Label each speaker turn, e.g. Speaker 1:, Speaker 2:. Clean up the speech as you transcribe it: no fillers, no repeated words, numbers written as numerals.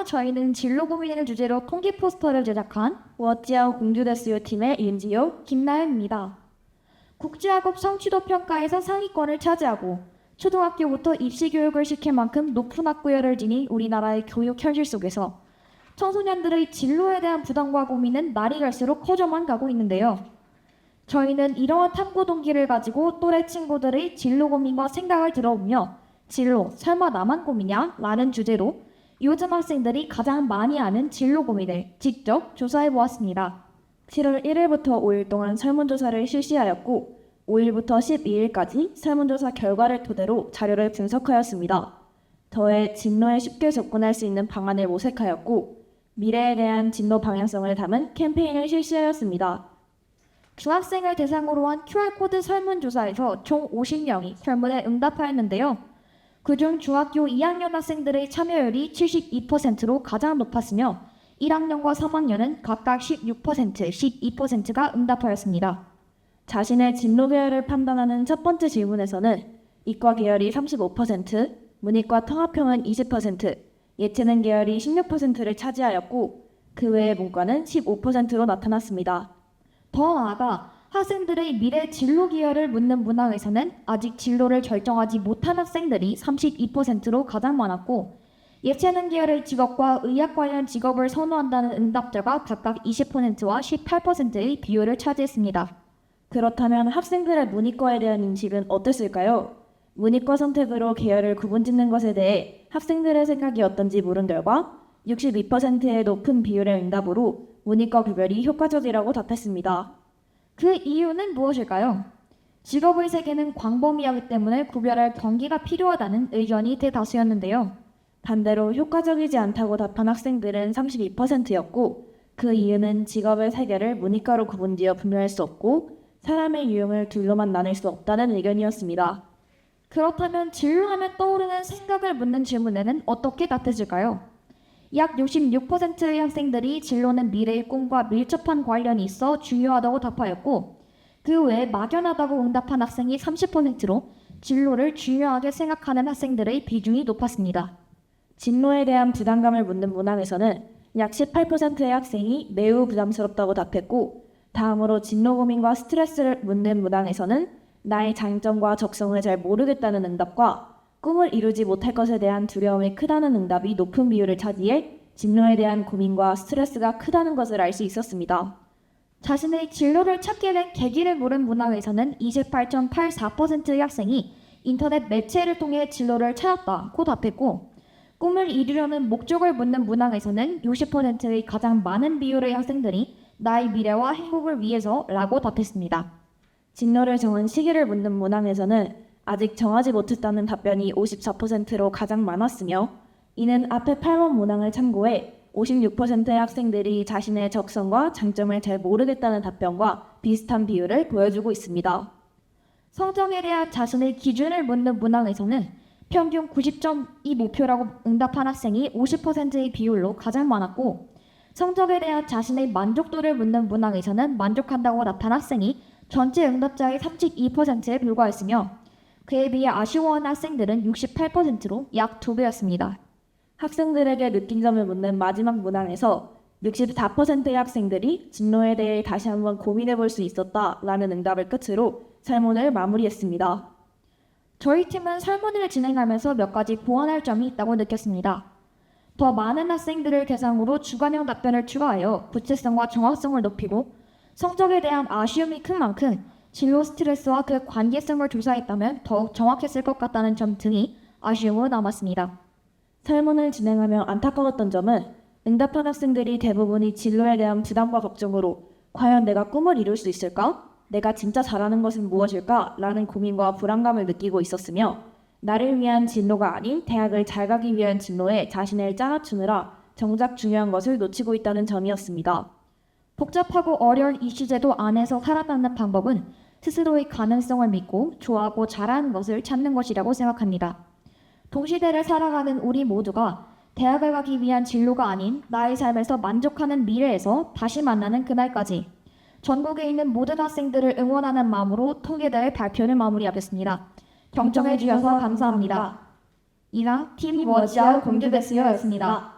Speaker 1: 저희는 진로 고민을 주제로 통계 포스터를 제작한 워찌아오 공주데스요 팀의 윤지호, 김나연입니다. 국제학업 성취도 평가에서 상위권을 차지하고 초등학교부터 입시 교육을 시킬 만큼 높은 학구열을 지닌 우리나라의 교육 현실 속에서 청소년들의 진로에 대한 부담과 고민은 날이 갈수록 커져만 가고 있는데요. 저희는 이러한 탐구 동기를 가지고 또래 친구들의 진로 고민과 생각을 들어보며 진로, 설마 나만 고민이야? 라는 주제로 요즘 학생들이 가장 많이 아는 진로 고민을 직접 조사해 보았습니다. 7월 1일부터 5일 동안 설문조사를 실시하였고 5일부터 12일까지 설문조사 결과를 토대로 자료를 분석하였습니다. 더해 진로에 쉽게 접근할 수 있는 방안을 모색하였고 미래에 대한 진로 방향성을 담은 캠페인을 실시하였습니다. 중학생을 대상으로 한 QR코드 설문조사에서 총 50명이 설문에 응답하였는데요. 그중 중학교 2학년 학생들의 참여율이 72%로 가장 높았으며 1학년과 3학년은 각각 16%, 12%가 응답하였습니다. 자신의 진로 계열을 판단하는 첫 번째 질문에서는 이과 계열이 35%, 문이과 통합형은 20%, 예체능 계열이 16%를 차지하였고 그 외의 문과는 15%로 나타났습니다. 더 나아가 학생들의 미래 진로 계열을 묻는 문항에서는 아직 진로를 결정하지 못한 학생들이 32%로 가장 많았고 예체능 계열의 직업과 의학 관련 직업을 선호한다는 응답자가 각각 20%와 18%의 비율을 차지했습니다. 그렇다면 학생들의 문이과에 대한 인식은 어땠을까요? 문이과 선택으로 계열을 구분짓는 것에 대해 학생들의 생각이 어떤지 물은 결과 62%의 높은 비율의 응답으로 문이과 구별이 효과적이라고 답했습니다. 그 이유는 무엇일까요? 직업의 세계는 광범위하기 때문에 구별할 경기가 필요하다는 의견이 대다수였는데요. 반대로 효과적이지 않다고 답한 학생들은 32%였고 그 이유는 직업의 세계를 문이과로 구분지어 분류할 수 없고 사람의 유형을 둘로만 나눌 수 없다는 의견이었습니다. 그렇다면 진로하면 떠오르는 생각을 묻는 질문에는 어떻게 답했을까요? 약 66%의 학생들이 진로는 미래의 꿈과 밀접한 관련이 있어 중요하다고 답하였고 그 외에 막연하다고 응답한 학생이 30%로 진로를 중요하게 생각하는 학생들의 비중이 높았습니다. 진로에 대한 부담감을 묻는 문항에서는 약 18%의 학생이 매우 부담스럽다고 답했고 다음으로 진로 고민과 스트레스를 묻는 문항에서는 나의 장점과 적성을 잘 모르겠다는 응답과 꿈을 이루지 못할 것에 대한 두려움이 크다는 응답이 높은 비율을 차지해 진로에 대한 고민과 스트레스가 크다는 것을 알 수 있었습니다. 자신의 진로를 찾게 된 계기를 물은 문항에서는 28.84%의 학생이 인터넷 매체를 통해 진로를 찾았다고 답했고 꿈을 이루려는 목적을 묻는 문항에서는 60%의 가장 많은 비율의 학생들이 나의 미래와 행복을 위해서라고 답했습니다. 진로를 정한 시기를 묻는 문항에서는 아직 정하지 못했다는 답변이 54%로 가장 많았으며 이는 앞에 8번 문항을 참고해 56%의 학생들이 자신의 적성과 장점을 잘 모르겠다는 답변과 비슷한 비율을 보여주고 있습니다. 성적에 대한 자신의 기준을 묻는 문항에서는 평균 90점이 목표라고 응답한 학생이 50%의 비율로 가장 많았고 성적에 대한 자신의 만족도를 묻는 문항에서는 만족한다고 답한 학생이 전체 응답자의 32%에 불과했으며 그에 비해 아쉬워하는 학생들은 68%로 약 2배였습니다. 학생들에게 느낀 점을 묻는 마지막 문항에서 64%의 학생들이 진로에 대해 다시 한번 고민해 볼 수 있었다라는 응답을 끝으로 설문을 마무리했습니다. 저희 팀은 설문을 진행하면서 몇 가지 보완할 점이 있다고 느꼈습니다. 더 많은 학생들을 대상으로 주관형 답변을 추가하여 구체성과 정확성을 높이고 성적에 대한 아쉬움이 큰 만큼 진로 스트레스와 그 관계성을 조사했다면 더욱 정확했을 것 같다는 점 등이 아쉬움으로 남았습니다. 설문을 진행하며 안타까웠던 점은 응답한 학생들이 대부분이 진로에 대한 부담과 걱정으로 과연 내가 꿈을 이룰 수 있을까? 내가 진짜 잘하는 것은 무엇일까? 라는 고민과 불안감을 느끼고 있었으며 나를 위한 진로가 아닌 대학을 잘 가기 위한 진로에 자신을 짜맞추느라 정작 중요한 것을 놓치고 있다는 점이었습니다. 복잡하고 어려운 이슈제도 안에서 살아남는 방법은 스스로의 가능성을 믿고 좋아하고 잘하는 것을 찾는 것이라고 생각합니다. 동시대를 살아가는 우리 모두가 대학을 가기 위한 진로가 아닌 나의 삶에서 만족하는 미래에서 다시 만나는 그날까지 전국에 있는 모든 학생들을 응원하는 마음으로 통계대회 발표를 마무리하겠습니다. 경청해 주셔서 감사합니다. 이상 팀 워치아웃 공주데스요였습니다.